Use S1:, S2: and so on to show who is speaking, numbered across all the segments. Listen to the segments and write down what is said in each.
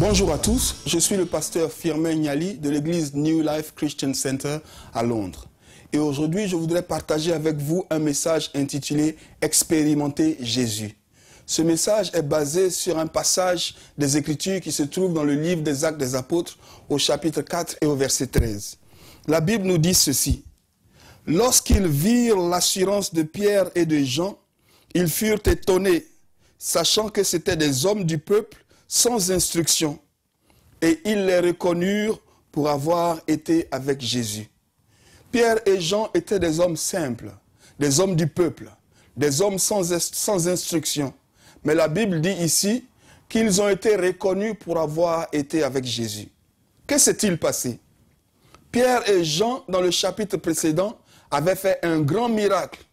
S1: Bonjour à tous, je suis le pasteur Firmin Niali de l'église New Life Christian Center à Londres. Et aujourd'hui, je voudrais partager avec vous un message intitulé « Expérimenter Jésus ». Ce message est basé sur un passage des Écritures qui se trouve dans le livre des Actes des Apôtres au chapitre 4 et au verset 13. La Bible nous dit ceci. « Lorsqu'ils virent l'assurance de Pierre et de Jean, ils furent étonnés, sachant que c'étaient des hommes du peuple sans instruction, et ils les reconnurent pour avoir été avec Jésus. » Pierre et Jean étaient des hommes simples, des hommes du peuple, des hommes sans instruction. Mais la Bible dit ici qu'ils ont été reconnus pour avoir été avec Jésus. Que s'est-il passé? Pierre et Jean, dans le chapitre précédent, avaient fait un grand miracle.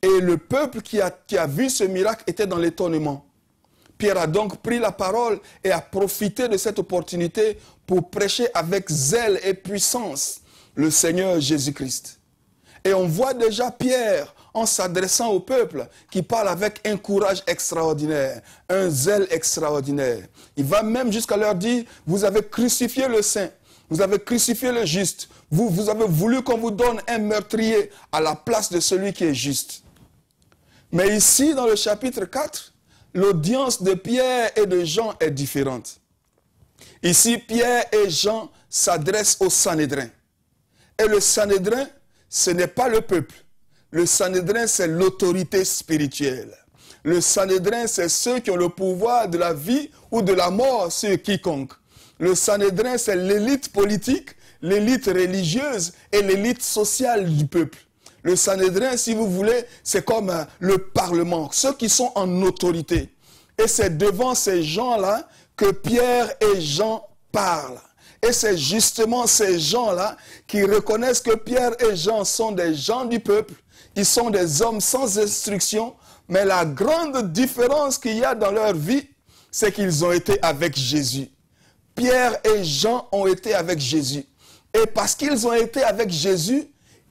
S1: Et le peuple qui a vu ce miracle était dans l'étonnement. Pierre a donc pris la parole et a profité de cette opportunité pour prêcher avec zèle et puissance le Seigneur Jésus-Christ. Et on voit déjà Pierre, en s'adressant au peuple, qui parle avec un courage extraordinaire, un zèle extraordinaire. Il va même jusqu'à leur dire, vous avez crucifié le saint, vous avez crucifié le juste, vous avez voulu qu'on vous donne un meurtrier à la place de celui qui est juste. Mais ici, dans le chapitre 4, l'audience de Pierre et de Jean est différente. Ici, Pierre et Jean s'adressent au Sanhédrin. Et le Sanhédrin, ce n'est pas le peuple. Le Sanhédrin, c'est l'autorité spirituelle. Le Sanhédrin, c'est ceux qui ont le pouvoir de la vie ou de la mort sur quiconque. Le Sanhédrin, c'est l'élite politique, l'élite religieuse et l'élite sociale du peuple. Le Sanhédrin, si vous voulez, c'est comme le Parlement, ceux qui sont en autorité. Et c'est devant ces gens-là que Pierre et Jean parlent. Et c'est justement ces gens-là qui reconnaissent que Pierre et Jean sont des gens du peuple, ils sont des hommes sans instruction, mais la grande différence qu'il y a dans leur vie, c'est qu'ils ont été avec Jésus. Pierre et Jean ont été avec Jésus. Et parce qu'ils ont été avec Jésus,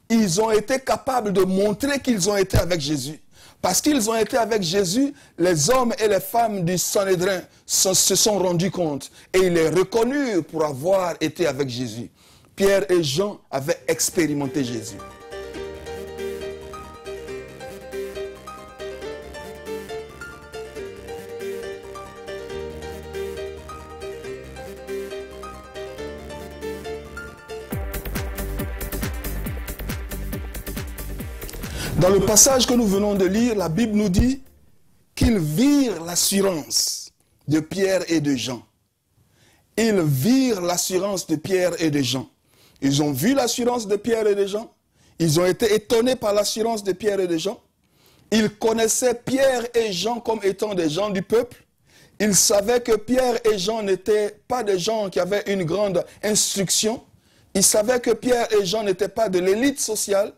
S1: ils ont été capables de montrer qu'ils ont été avec Jésus. Parce qu'ils ont été avec Jésus, les hommes et les femmes du Sanhédrin se sont rendus compte. Et ils les reconnurent pour avoir été avec Jésus. Pierre et Jean avaient expérimenté Jésus. Dans le passage que nous venons de lire, la Bible nous dit qu'ils virent l'assurance de Pierre et de Jean. Ils virent l'assurance de Pierre et de Jean. Ils ont vu l'assurance de Pierre et de Jean. Ils ont été étonnés par l'assurance de Pierre et de Jean. Ils connaissaient Pierre et Jean comme étant des gens du peuple. Ils savaient que Pierre et Jean n'étaient pas des gens qui avaient une grande instruction. Ils savaient que Pierre et Jean n'étaient pas de l'élite sociale.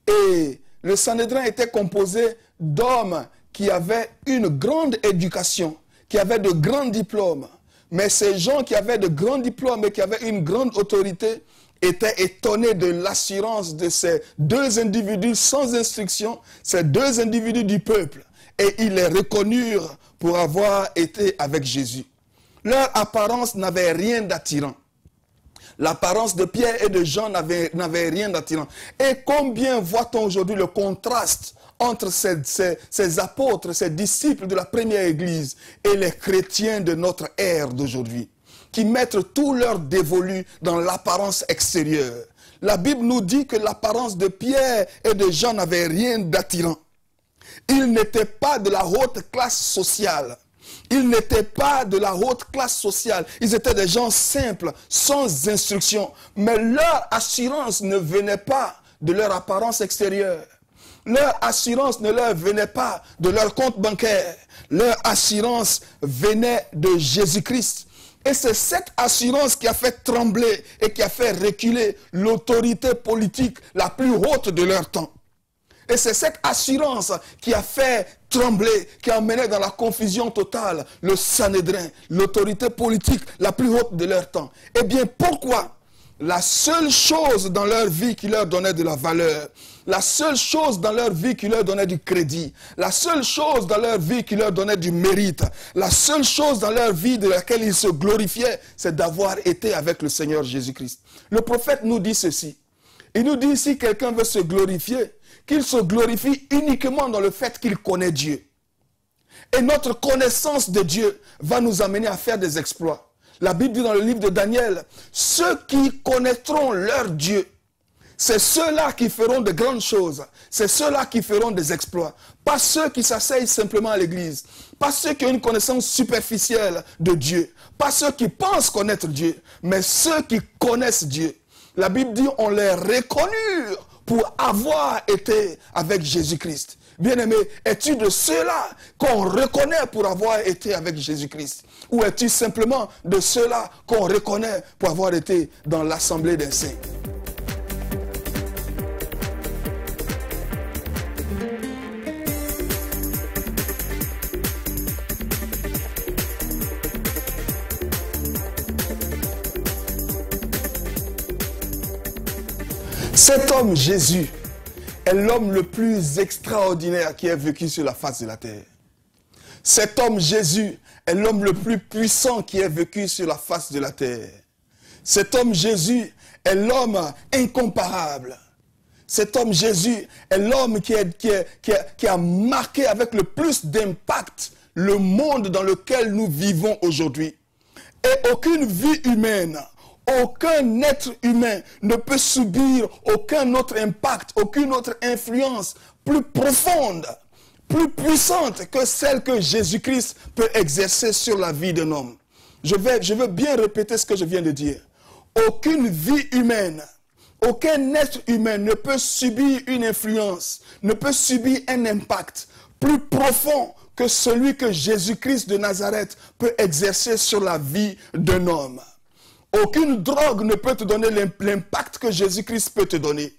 S1: Et le Sanhédrin était composé d'hommes qui avaient une grande éducation, qui avaient de grands diplômes. Mais ces gens qui avaient de grands diplômes et qui avaient une grande autorité étaient étonnés de l'assurance de ces deux individus sans instruction, ces deux individus du peuple. Et ils les reconnurent pour avoir été avec Jésus. Leur apparence n'avait rien d'attirant. L'apparence de Pierre et de Jean n'avait rien d'attirant. Et combien voit-on aujourd'hui le contraste entre ces apôtres, ces disciples de la première église et les chrétiens de notre ère d'aujourd'hui, qui mettent tout leur dévolu dans l'apparence extérieure. La Bible nous dit que l'apparence de Pierre et de Jean n'avait rien d'attirant. Ils n'étaient pas de la haute classe sociale. Ils n'étaient pas de la haute classe sociale. Ils étaient des gens simples, sans instruction. Mais leur assurance ne venait pas de leur apparence extérieure. Leur assurance ne leur venait pas de leur compte bancaire. Leur assurance venait de Jésus-Christ. Et c'est cette assurance qui a fait trembler et qui a fait reculer l'autorité politique la plus haute de leur temps. Et c'est cette assurance qui a fait trembler, qui a mené dans la confusion totale le Sanhédrin, l'autorité politique la plus haute de leur temps. Eh bien, pourquoi? la seule chose dans leur vie qui leur donnait de la valeur, la seule chose dans leur vie qui leur donnait du crédit, la seule chose dans leur vie qui leur donnait du mérite, la seule chose dans leur vie de laquelle ils se glorifiaient, c'est d'avoir été avec le Seigneur Jésus-Christ. Le prophète nous dit ceci. Il nous dit, si quelqu'un veut se glorifier, qu'il se glorifie uniquement dans le fait qu'il connaît Dieu. Et notre connaissance de Dieu va nous amener à faire des exploits. La Bible dit dans le livre de Daniel, ceux qui connaîtront leur Dieu, c'est ceux-là qui feront de grandes choses. C'est ceux-là qui feront des exploits. Pas ceux qui s'asseyent simplement à l'église. Pas ceux qui ont une connaissance superficielle de Dieu. Pas ceux qui pensent connaître Dieu. Mais ceux qui connaissent Dieu. La Bible dit, on les reconnut pour avoir été avec Jésus-Christ. Bien-aimé, es-tu de ceux-là qu'on reconnaît pour avoir été avec Jésus-Christ? Ou es-tu simplement de ceux-là qu'on reconnaît pour avoir été dans l'assemblée des saints? Cet homme, Jésus, est l'homme le plus extraordinaire qui ait vécu sur la face de la terre. Cet homme, Jésus, est l'homme le plus puissant qui ait vécu sur la face de la terre. Cet homme, Jésus, est l'homme incomparable. Cet homme, Jésus, est l'homme qui a marqué avec le plus d'impact le monde dans lequel nous vivons aujourd'hui. Et aucune vie humaine, aucun être humain ne peut subir aucun autre impact, aucune autre influence plus profonde, plus puissante que celle que Jésus-Christ peut exercer sur la vie d'un homme. Je veux bien répéter ce que je viens de dire. Aucune vie humaine, aucun être humain ne peut subir une influence, ne peut subir un impact plus profond que celui que Jésus-Christ de Nazareth peut exercer sur la vie d'un homme. Aucune drogue ne peut te donner l'impact que Jésus-Christ peut te donner.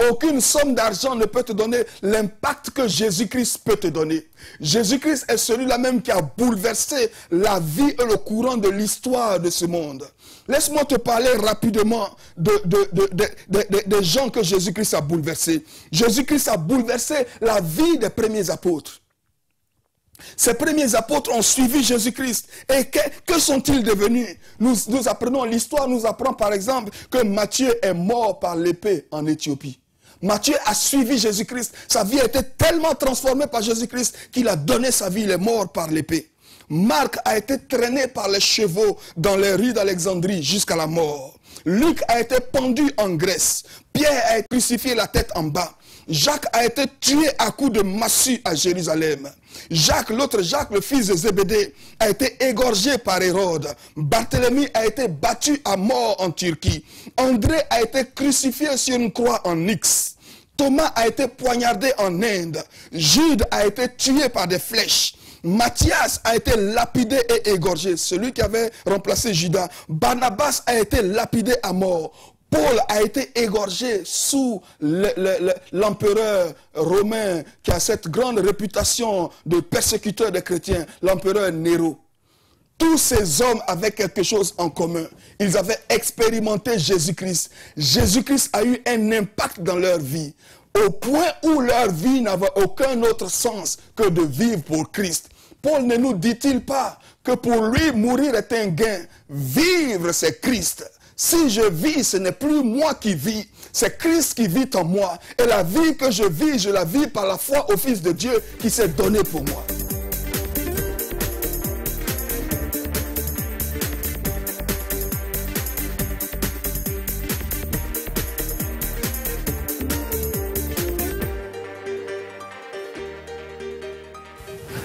S1: Aucune somme d'argent ne peut te donner l'impact que Jésus-Christ peut te donner. Jésus-Christ est celui-là même qui a bouleversé la vie et le courant de l'histoire de ce monde. Laisse-moi te parler rapidement des gens que Jésus-Christ a bouleversés. Jésus-Christ a bouleversé la vie des premiers apôtres. Ces premiers apôtres ont suivi Jésus-Christ. Et que sont-ils devenus? Nous apprenons, l'histoire nous apprend par exemple que Matthieu est mort par l'épée en Éthiopie. Matthieu a suivi Jésus-Christ. Sa vie a été tellement transformée par Jésus-Christ qu'il a donné sa vie, il est mort par l'épée. Marc a été traîné par les chevaux dans les rues d'Alexandrie jusqu'à la mort. Luc a été pendu en Grèce. Pierre a été crucifié la tête en bas. Jacques a été tué à coups de massue à Jérusalem. Jacques, le fils de Zébédée, a été égorgé par Hérode. Barthélemy a été battu à mort en Turquie. André a été crucifié sur une croix en Ix. Thomas a été poignardé en Inde. Jude a été tué par des flèches. Matthias a été lapidé et égorgé, celui qui avait remplacé Judas. Barnabas a été lapidé à mort. Paul a été égorgé sous l'empereur romain qui a cette grande réputation de persécuteur des chrétiens, l'empereur Néro. Tous ces hommes avaient quelque chose en commun. Ils avaient expérimenté Jésus-Christ. Jésus-Christ a eu un impact dans leur vie, au point où leur vie n'avait aucun autre sens que de vivre pour Christ. Paul ne nous dit-il pas que pour lui, mourir est un gain, vivre c'est Christ. Si je vis, ce n'est plus moi qui vis, c'est Christ qui vit en moi. Et la vie que je la vis par la foi au Fils de Dieu qui s'est donné pour moi.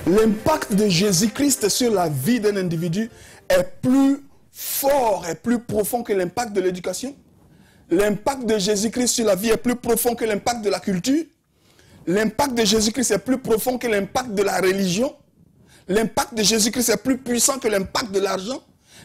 S1: L'impact de Jésus-Christ sur la vie d'un individu est plus fort et plus profond que l'impact de l'éducation. L'impact de Jésus-Christ sur la vie est plus profond que l'impact de la culture. L'impact de Jésus-Christ est plus profond que l'impact de la religion. L'impact de Jésus-Christ est plus puissant que l'impact de l'argent.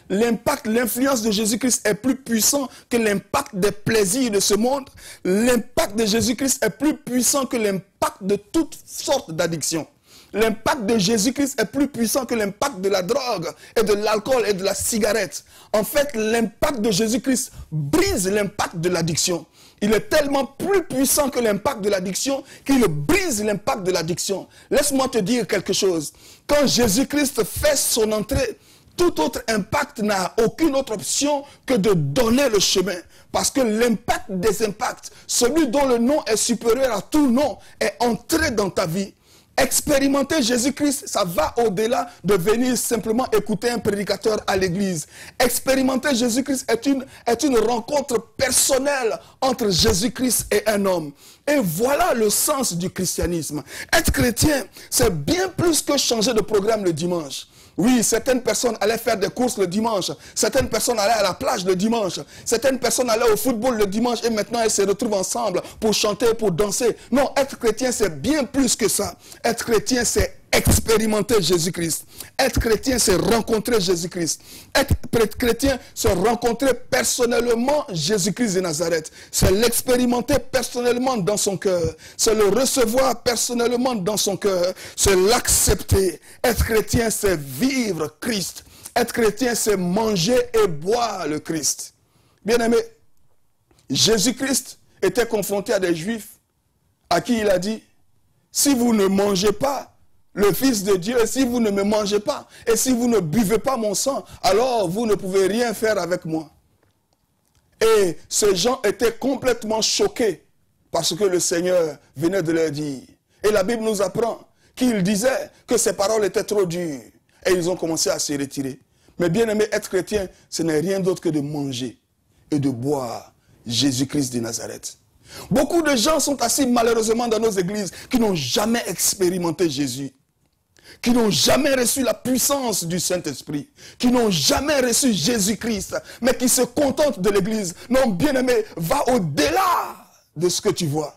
S1: L'influence de Jésus-Christ est plus puissant que l'impact des plaisirs de ce monde. L'impact de Jésus-Christ est plus puissant que l'impact de toutes sortes d'addictions. L'impact de Jésus-Christ est plus puissant que l'impact de la drogue et de l'alcool et de la cigarette. En fait, l'impact de Jésus-Christ brise l'impact de l'addiction. Il est tellement plus puissant que l'impact de l'addiction qu'il brise l'impact de l'addiction. Laisse-moi te dire quelque chose. Quand Jésus-Christ fait son entrée, tout autre impact n'a aucune autre option que de donner le chemin. Parce que l'impact des impacts, celui dont le nom est supérieur à tout nom, est entré dans ta vie. Expérimenter Jésus-Christ, ça va au-delà de venir simplement écouter un prédicateur à l'église. Expérimenter Jésus-Christ est une rencontre personnelle entre Jésus-Christ et un homme. Et voilà le sens du christianisme. Être chrétien, c'est bien plus que changer de programme le dimanche. Oui, certaines personnes allaient faire des courses le dimanche. Certaines personnes allaient à la plage le dimanche. Certaines personnes allaient au football le dimanche et maintenant elles se retrouvent ensemble pour chanter, pour danser. Non, être chrétien, c'est bien plus que ça. Être chrétien, c'est expérimenter Jésus-Christ. Être chrétien, c'est rencontrer Jésus-Christ. Être chrétien, c'est rencontrer personnellement Jésus-Christ de Nazareth. C'est l'expérimenter personnellement dans son cœur. C'est le recevoir personnellement dans son cœur. C'est l'accepter. Être chrétien, c'est vivre Christ. Être chrétien, c'est manger et boire le Christ. Bien-aimé, Jésus-Christ était confronté à des Juifs à qui il a dit, si vous ne mangez pas le Fils de Dieu, si vous ne me mangez pas, et si vous ne buvez pas mon sang, alors vous ne pouvez rien faire avec moi. Et ces gens étaient complètement choqués parce que le Seigneur venait de leur dire. Et la Bible nous apprend qu'il disait que ces paroles étaient trop dures. Et ils ont commencé à se retirer. Mais bien aimé, être chrétien, ce n'est rien d'autre que de manger et de boire Jésus-Christ de Nazareth. Beaucoup de gens sont assis malheureusement dans nos églises qui n'ont jamais expérimenté Jésus, qui n'ont jamais reçu la puissance du Saint-Esprit, qui n'ont jamais reçu Jésus-Christ, mais qui se contentent de l'église. Non, bien-aimé, va au-delà de ce que tu vois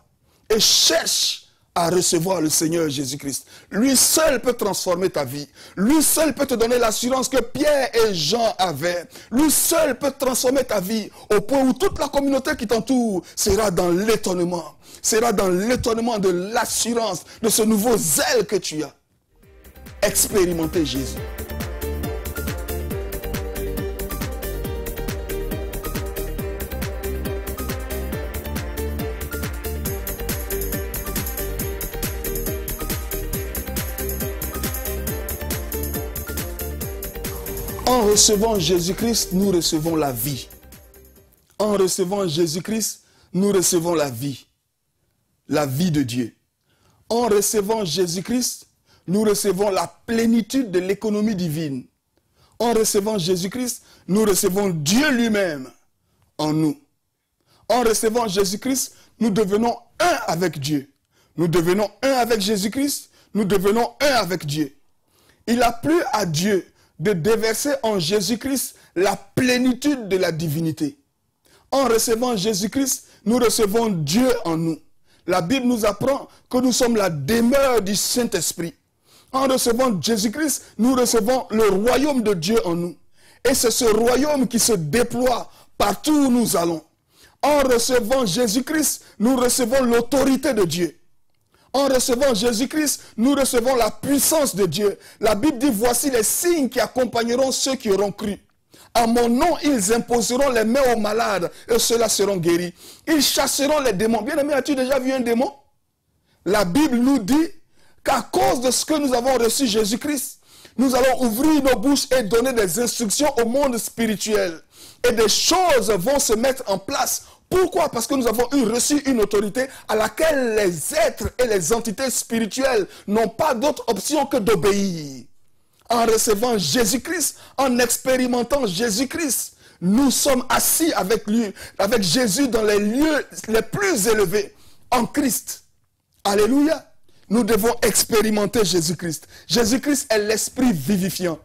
S1: et cherche à recevoir le Seigneur Jésus-Christ. Lui seul peut transformer ta vie. Lui seul peut te donner l'assurance que Pierre et Jean avaient. Lui seul peut transformer ta vie au point où toute la communauté qui t'entoure sera dans l'étonnement. Sera dans l'étonnement de l'assurance, de ce nouveau zèle que tu as. Expérimenter Jésus. En recevant Jésus-Christ, nous recevons la vie. En recevant Jésus-Christ, nous recevons la vie de Dieu. En recevant Jésus-Christ, nous recevons la plénitude de l'économie divine. En recevant Jésus-Christ, nous recevons Dieu lui-même en nous. En recevant Jésus-Christ, nous devenons un avec Dieu. Nous devenons un avec Jésus-Christ, nous devenons un avec Dieu. Il a plu à Dieu de déverser en Jésus-Christ la plénitude de la divinité. En recevant Jésus-Christ, nous recevons Dieu en nous. La Bible nous apprend que nous sommes la demeure du Saint-Esprit. En recevant Jésus-Christ, nous recevons le royaume de Dieu en nous. Et c'est ce royaume qui se déploie partout où nous allons. En recevant Jésus-Christ, nous recevons l'autorité de Dieu. En recevant Jésus-Christ, nous recevons la puissance de Dieu. La Bible dit, voici les signes qui accompagneront ceux qui auront cru. À mon nom, ils imposeront les mains aux malades et ceux-là seront guéris. Ils chasseront les démons. Bien-aimé, as-tu déjà vu un démon? La Bible nous dit qu'à cause de ce que nous avons reçu Jésus-Christ, nous allons ouvrir nos bouches et donner des instructions au monde spirituel. Et des choses vont se mettre en place. Pourquoi? Parce que nous avons reçu une autorité à laquelle les êtres et les entités spirituelles n'ont pas d'autre option que d'obéir. En recevant Jésus-Christ, en expérimentant Jésus-Christ, nous sommes assis avec lui, avec Jésus dans les lieux les plus élevés, en Christ. Alléluia. Nous devons expérimenter Jésus-Christ. Jésus-Christ est l'esprit vivifiant.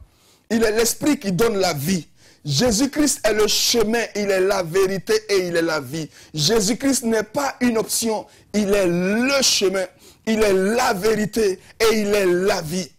S1: Il est l'esprit qui donne la vie. Jésus-Christ est le chemin, il est la vérité et il est la vie. Jésus-Christ n'est pas une option, il est le chemin, il est la vérité et il est la vie.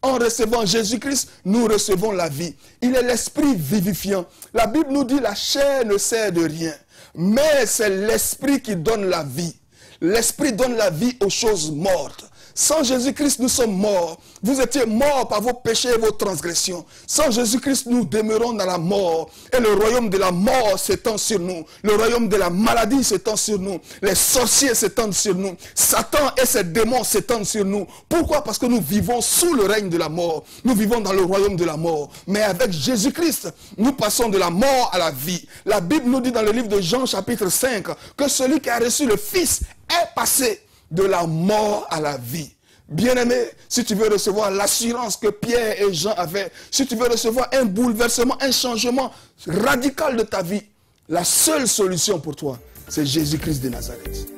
S1: En recevant Jésus-Christ, nous recevons la vie. Il est l'esprit vivifiant. La Bible nous dit la chair ne sert de rien, mais c'est l'esprit qui donne la vie. L'esprit donne la vie aux choses mortes. Sans Jésus-Christ, nous sommes morts. Vous étiez morts par vos péchés et vos transgressions. Sans Jésus-Christ, nous demeurons dans la mort. Et le royaume de la mort s'étend sur nous. Le royaume de la maladie s'étend sur nous. Les sorciers s'étendent sur nous. Satan et ses démons s'étendent sur nous. Pourquoi? Parce que nous vivons sous le règne de la mort. Nous vivons dans le royaume de la mort. Mais avec Jésus-Christ, nous passons de la mort à la vie. La Bible nous dit dans le livre de Jean chapitre 5 que celui qui a reçu le Fils est passé de la mort à la vie. Bien-aimé, si tu veux recevoir l'assurance que Pierre et Jean avaient, si tu veux recevoir un bouleversement, un changement radical de ta vie, la seule solution pour toi, c'est Jésus-Christ de Nazareth.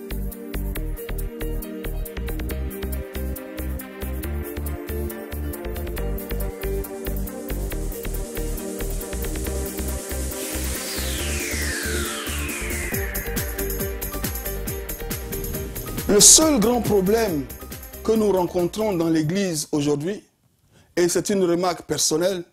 S1: Le seul grand problème que nous rencontrons dans l'Église aujourd'hui, et c'est une remarque personnelle,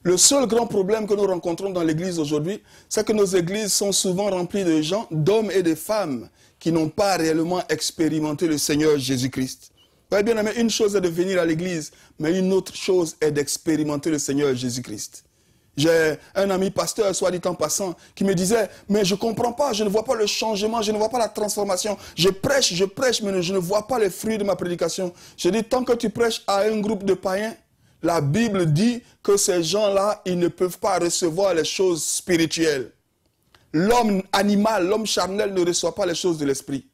S1: le seul grand problème que nous rencontrons dans l'Église aujourd'hui, c'est que nos églises sont souvent remplies de gens, d'hommes et de femmes, qui n'ont pas réellement expérimenté le Seigneur Jésus-Christ. Vous voyez bien, mais une chose est de venir à l'Église, mais une autre chose est d'expérimenter le Seigneur Jésus-Christ. J'ai un ami pasteur, soit dit en passant, qui me disait, mais je ne comprends pas, je ne vois pas le changement, je ne vois pas la transformation. Je prêche, mais je ne vois pas les fruits de ma prédication. Je dis, tant que tu prêches à un groupe de païens, la Bible dit que ces gens-là, ils ne peuvent pas recevoir les choses spirituelles. L'homme animal, l'homme charnel ne reçoit pas les choses de l'esprit.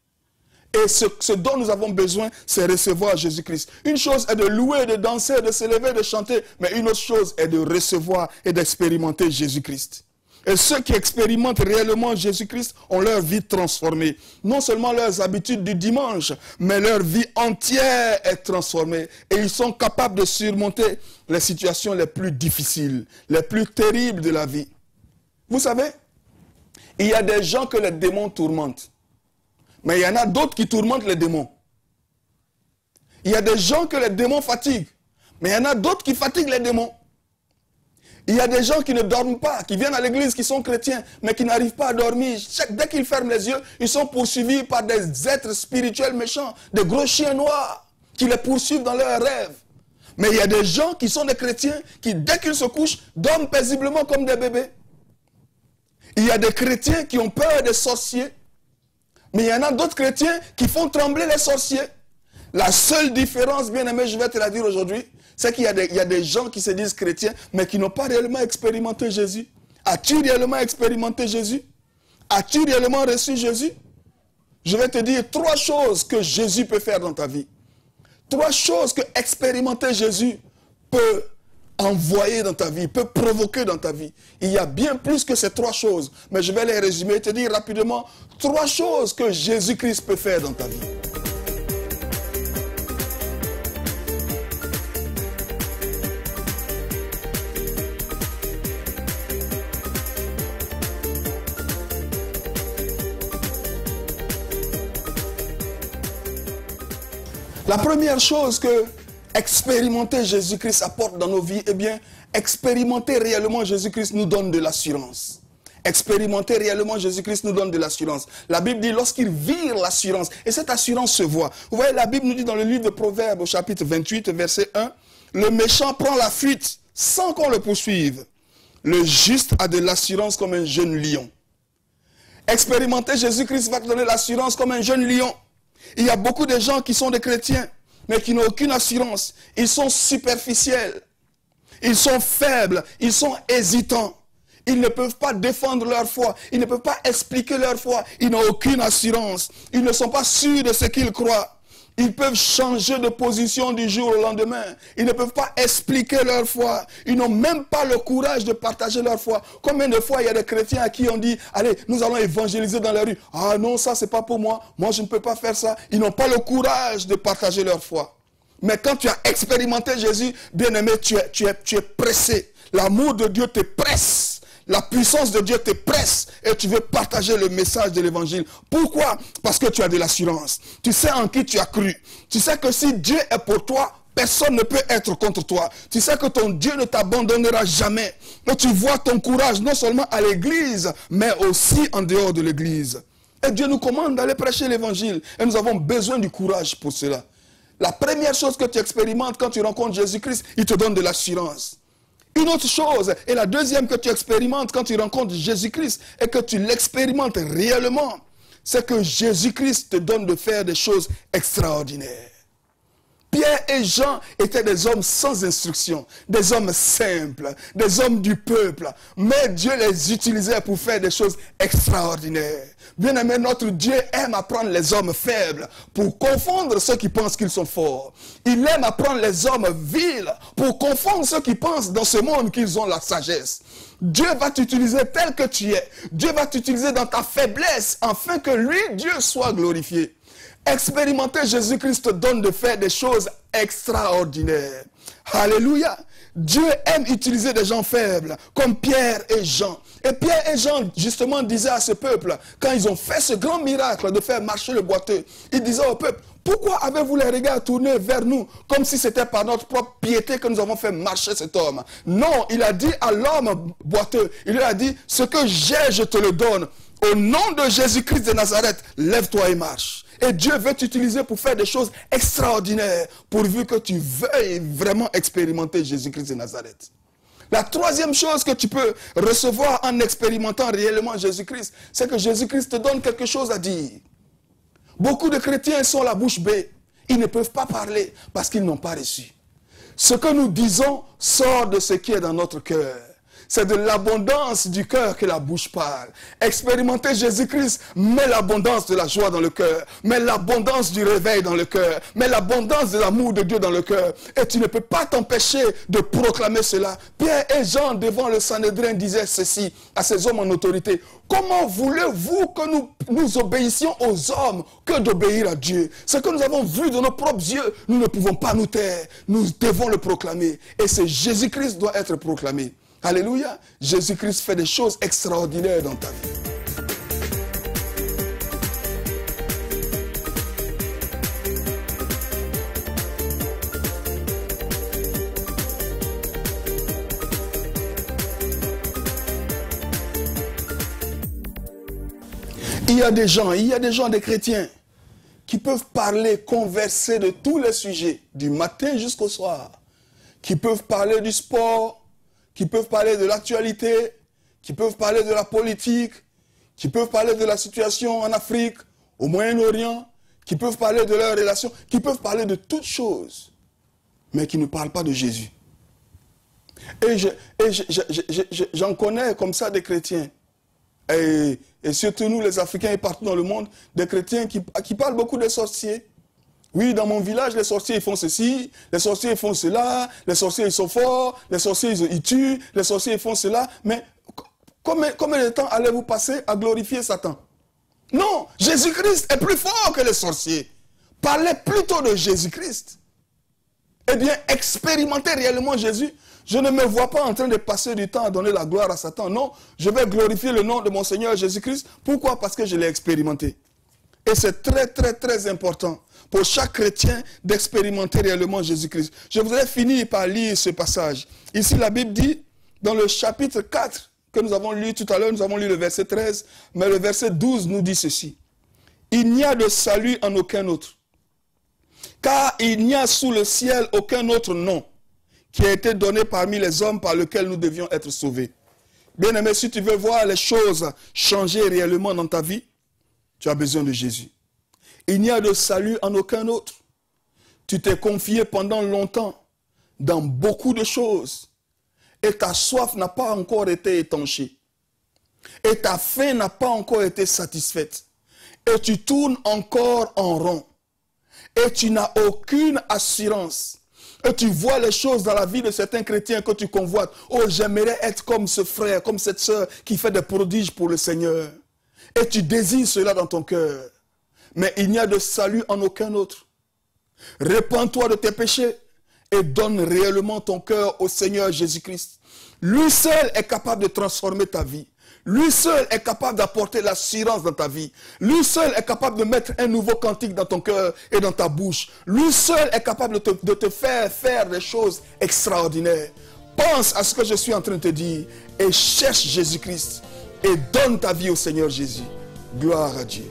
S1: Et ce dont nous avons besoin, c'est recevoir Jésus-Christ. Une chose est de louer, de danser, de se lever, de chanter, mais une autre chose est de recevoir et d'expérimenter Jésus-Christ. Et ceux qui expérimentent réellement Jésus-Christ ont leur vie transformée. Non seulement leurs habitudes du dimanche, mais leur vie entière est transformée. Et ils sont capables de surmonter les situations les plus difficiles, les plus terribles de la vie. Vous savez, il y a des gens que les démons tourmentent. Mais il y en a d'autres qui tourmentent les démons. Il y a des gens que les démons fatiguent. Mais il y en a d'autres qui fatiguent les démons. Il y a des gens qui ne dorment pas, qui viennent à l'église, qui sont chrétiens, mais qui n'arrivent pas à dormir. Dès qu'ils ferment les yeux, ils sont poursuivis par des êtres spirituels méchants, des gros chiens noirs, qui les poursuivent dans leurs rêves. Mais il y a des gens qui sont des chrétiens, qui dès qu'ils se couchent, dorment paisiblement comme des bébés. Il y a des chrétiens qui ont peur des sorciers. Mais il y en a d'autres chrétiens qui font trembler les sorciers. La seule différence, bien aimé, je vais te la dire aujourd'hui, c'est qu'il y a des gens qui se disent chrétiens, mais qui n'ont pas réellement expérimenté Jésus. As-tu réellement expérimenté Jésus? As-tu réellement reçu Jésus? Je vais te dire 3 choses que Jésus peut faire dans ta vie. 3 choses que expérimenter Jésus peut envoyer dans ta vie, peut provoquer dans ta vie. Il y a bien plus que ces 3 choses, mais je vais les résumer et te dire rapidement 3 choses que Jésus-Christ peut faire dans ta vie. La première chose que expérimenter Jésus-Christ apporte dans nos vies, eh bien, expérimenter réellement Jésus-Christ nous donne de l'assurance. Expérimenter réellement Jésus-Christ nous donne de l'assurance. La Bible dit lorsqu'ils virent l'assurance, et cette assurance se voit. Vous voyez, la Bible nous dit dans le livre de Proverbes, au chapitre 28, verset 1, le méchant prend la fuite sans qu'on le poursuive. Le juste a de l'assurance comme un jeune lion. Expérimenter Jésus-Christ va te donner l'assurance comme un jeune lion. Il y a beaucoup de gens qui sont des chrétiens, mais qui n'ont aucune assurance. Ils sont superficiels. Ils sont faibles. Ils sont hésitants. Ils ne peuvent pas défendre leur foi. Ils ne peuvent pas expliquer leur foi. Ils n'ont aucune assurance. Ils ne sont pas sûrs de ce qu'ils croient. Ils peuvent changer de position du jour au lendemain. Ils ne peuvent pas expliquer leur foi. Ils n'ont même pas le courage de partager leur foi. Combien de fois il y a des chrétiens à qui on dit, allez, nous allons évangéliser dans la rue. Ah non, ça c'est pas pour moi. Moi je ne peux pas faire ça. Ils n'ont pas le courage de partager leur foi. Mais quand tu as expérimenté Jésus, bien-aimé, tu es pressé. L'amour de Dieu te presse. La puissance de Dieu te presse et tu veux partager le message de l'évangile. Pourquoi? Parce que tu as de l'assurance. Tu sais en qui tu as cru. Tu sais que si Dieu est pour toi, personne ne peut être contre toi. Tu sais que ton Dieu ne t'abandonnera jamais. Et tu vois ton courage non seulement à l'église, mais aussi en dehors de l'église. Et Dieu nous commande d'aller prêcher l'évangile. Et nous avons besoin du courage pour cela. La première chose que tu expérimentes quand tu rencontres Jésus-Christ, il te donne de l'assurance. Une autre chose, et la deuxième que tu expérimentes quand tu rencontres Jésus-Christ et que tu l'expérimentes réellement, c'est que Jésus-Christ te donne de faire des choses extraordinaires. Pierre et Jean étaient des hommes sans instruction, des hommes simples, des hommes du peuple. Mais Dieu les utilisait pour faire des choses extraordinaires. Bien aimé, notre Dieu aime apprendre les hommes faibles pour confondre ceux qui pensent qu'ils sont forts. Il aime apprendre les hommes vils pour confondre ceux qui pensent dans ce monde qu'ils ont la sagesse. Dieu va t'utiliser tel que tu es. Dieu va t'utiliser dans ta faiblesse afin que lui, Dieu, soit glorifié. Expérimenter Jésus-Christ te donne de faire des choses extraordinaires. Alléluia. Dieu aime utiliser des gens faibles, comme Pierre et Jean. Et Pierre et Jean, justement, disaient à ce peuple, quand ils ont fait ce grand miracle de faire marcher le boiteux, ils disaient au peuple, pourquoi avez-vous les regards tournés vers nous, comme si c'était par notre propre piété que nous avons fait marcher cet homme? Non, il a dit à l'homme boiteux, il lui a dit, ce que j'ai, je te le donne. Au nom de Jésus-Christ de Nazareth, lève-toi et marche. Et Dieu veut t'utiliser pour faire des choses extraordinaires, pourvu que tu veuilles vraiment expérimenter Jésus-Christ de Nazareth. La troisième chose que tu peux recevoir en expérimentant réellement Jésus-Christ, c'est que Jésus-Christ te donne quelque chose à dire. Beaucoup de chrétiens sont la bouche bée. Ils ne peuvent pas parler parce qu'ils n'ont pas reçu. Ce que nous disons sort de ce qui est dans notre cœur. C'est de l'abondance du cœur que la bouche parle. Expérimenter Jésus-Christ met l'abondance de la joie dans le cœur, met l'abondance du réveil dans le cœur, met l'abondance de l'amour de Dieu dans le cœur. Et tu ne peux pas t'empêcher de proclamer cela. Pierre et Jean, devant le Sanhédrin, disaient ceci à ces hommes en autorité. Comment voulez-vous que nous obéissions aux hommes que d'obéir à Dieu? Ce que nous avons vu de nos propres yeux, nous ne pouvons pas nous taire. Nous devons le proclamer. Et c'est Jésus-Christ doit être proclamé. Alléluia. Jésus-Christ fait des choses extraordinaires dans ta vie. Il y a des gens, des chrétiens, qui peuvent parler, converser de tous les sujets, du matin jusqu'au soir, qui peuvent parler du sport, qui peuvent parler de l'actualité, qui peuvent parler de la politique, qui peuvent parler de la situation en Afrique, au Moyen-Orient, qui peuvent parler de leurs relations, qui peuvent parler de toutes choses, mais qui ne parlent pas de Jésus. Et j'en connais comme ça des chrétiens, et surtout nous les Africains et partout dans le monde, des chrétiens qui parlent beaucoup des sorciers. Oui, dans mon village, les sorciers ils font ceci, les sorciers ils font cela, les sorciers ils sont forts, les sorciers ils tuent, les sorciers ils font cela. Mais combien de temps allez-vous passer à glorifier Satan? Non, Jésus-Christ est plus fort que les sorciers. Parlez plutôt de Jésus-Christ. Eh bien, expérimentez réellement Jésus. Je ne me vois pas en train de passer du temps à donner la gloire à Satan. Non, je vais glorifier le nom de mon Seigneur Jésus-Christ. Pourquoi? Parce que je l'ai expérimenté. Et c'est très, très, très important pour chaque chrétien d'expérimenter réellement Jésus-Christ. Je voudrais finir par lire ce passage. Ici, la Bible dit, dans le chapitre 4, que nous avons lu tout à l'heure, nous avons lu le verset 13, mais le verset 12 nous dit ceci. Il n'y a de salut en aucun autre, car il n'y a sous le ciel aucun autre nom qui a été donné parmi les hommes par lequel nous devions être sauvés. Bien-aimé, si tu veux voir les choses changer réellement dans ta vie, tu as besoin de Jésus. Il n'y a de salut en aucun autre. Tu t'es confié pendant longtemps dans beaucoup de choses et ta soif n'a pas encore été étanchée. Et ta faim n'a pas encore été satisfaite. Et tu tournes encore en rond. Et tu n'as aucune assurance. Et tu vois les choses dans la vie de certains chrétiens que tu convoites. Oh, j'aimerais être comme ce frère, comme cette sœur qui fait des prodiges pour le Seigneur. Et tu désires cela dans ton cœur. Mais il n'y a de salut en aucun autre. Répands-toi de tes péchés et donne réellement ton cœur au Seigneur Jésus-Christ. Lui seul est capable de transformer ta vie. Lui seul est capable d'apporter l'assurance dans ta vie. Lui seul est capable de mettre un nouveau cantique dans ton cœur et dans ta bouche. Lui seul est capable de te faire des choses extraordinaires. Pense à ce que je suis en train de te dire et cherche Jésus-Christ et donne ta vie au Seigneur Jésus. Gloire à Dieu.